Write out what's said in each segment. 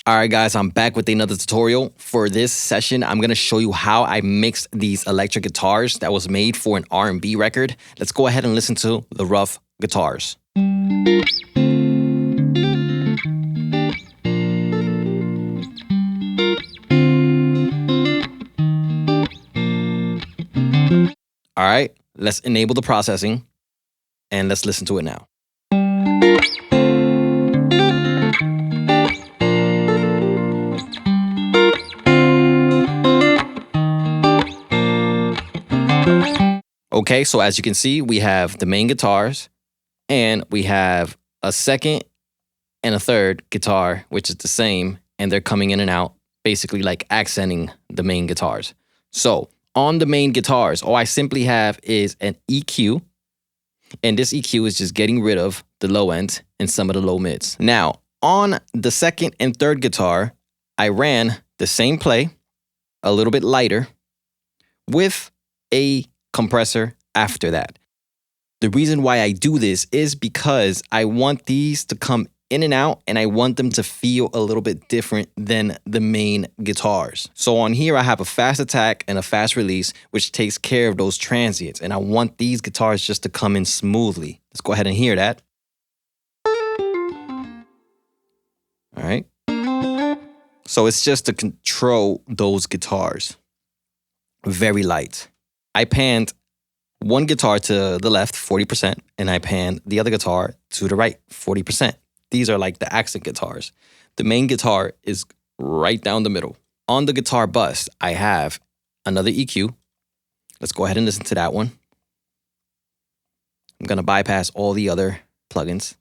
All right, guys, I'm back with another tutorial. For this session, I'm gonna show you how I mixed these electric guitars that was made for an R&B record. Let's go ahead and listen to the rough guitars. All right, let's enable the processing and let's listen to it now. Okay, so as you can see, we have the main guitars and we have a second and a third guitar, which is the same, and they're coming in and out, basically like accenting the main guitars. So on the main guitars, all I simply have is an EQ, and this EQ is just getting rid of the low end and some of the low mids. Now, on the second and third guitar, I ran the same play, a little bit lighter, with a compressor after that. The reason why I do this is because I want these to come in and out, and I want them to feel a little bit different than the main guitars. So on here, I have a fast attack and a fast release, which takes care of those transients. And I want these guitars just to come in smoothly. Let's go ahead and hear that. All right. So it's just to control those guitars. Very light. I panned one guitar to the left, 40%, and I panned the other guitar to the right, 40%. These are like the accent guitars. The main guitar is right down the middle. On the guitar bus, I have another EQ. Let's go ahead and listen to that one. I'm gonna bypass all the other plugins.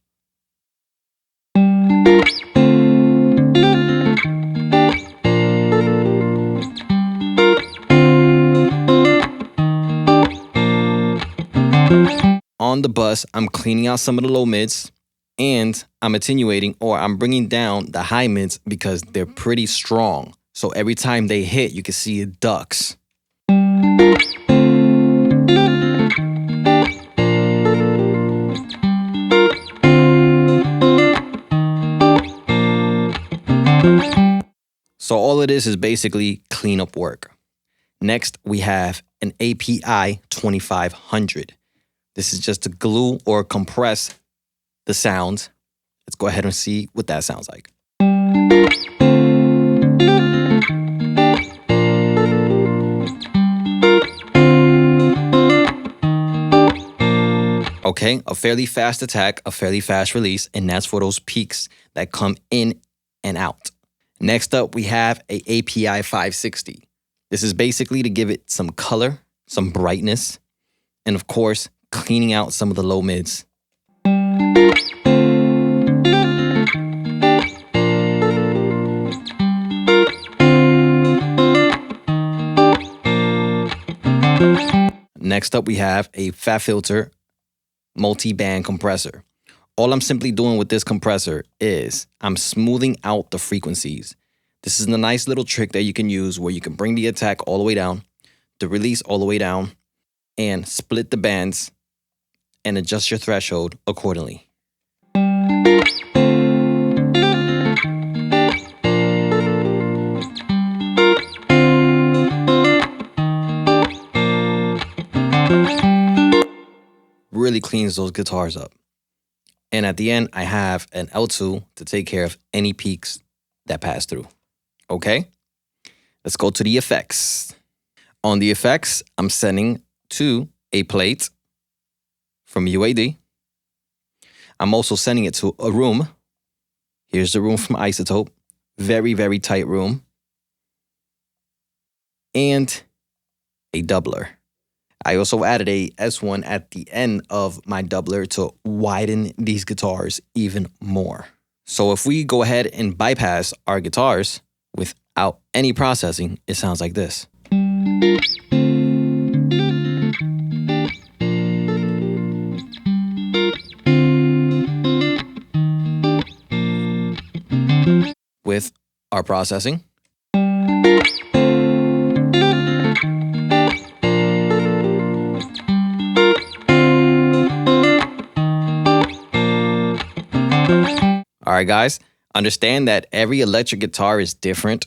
On the bus, I'm cleaning out some of the low mids, and I'm attenuating, or I'm bringing down the high mids because they're pretty strong. So every time they hit, you can see it ducks. So all of this is basically cleanup work. Next, we have an API 2500. This is just to glue or compress the sounds. Let's go ahead and see what that sounds like. Okay, a fairly fast attack, a fairly fast release, and that's for those peaks that come in and out. Next up, we have a API 560. This is basically to give it some color, some brightness, and of course, cleaning out some of the low mids. Next up, we have a fat filter multi-band compressor. All I'm simply doing with this compressor is I'm smoothing out the frequencies. This is a nice little trick that you can use where you can bring the attack all the way down, the release all the way down, and split the bands and adjust your threshold accordingly. Really cleans those guitars up. And at the end, I have an L2 to take care of any peaks that pass through. Okay, let's go to the effects. On the effects, I'm sending to a plate from UAD. I'm also sending it to a room. Here's the room from Isotope. Very, very tight room. And a doubler. I also added a S1 at the end of my doubler to widen these guitars even more. So if we go ahead and bypass our guitars without any processing, it sounds like this. With our processing. All right, guys, Understand that every electric guitar is different,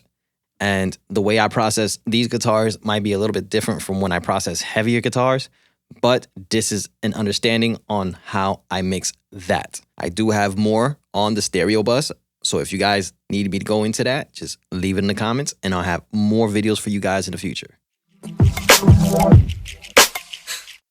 and the way I process these guitars might be a little bit different from when I process heavier guitars, but this is an understanding on how I mix that. I do have more on the stereo bus, so if you guys need me to go into that, just leave it in the comments, and I'll have more videos for you guys in the future.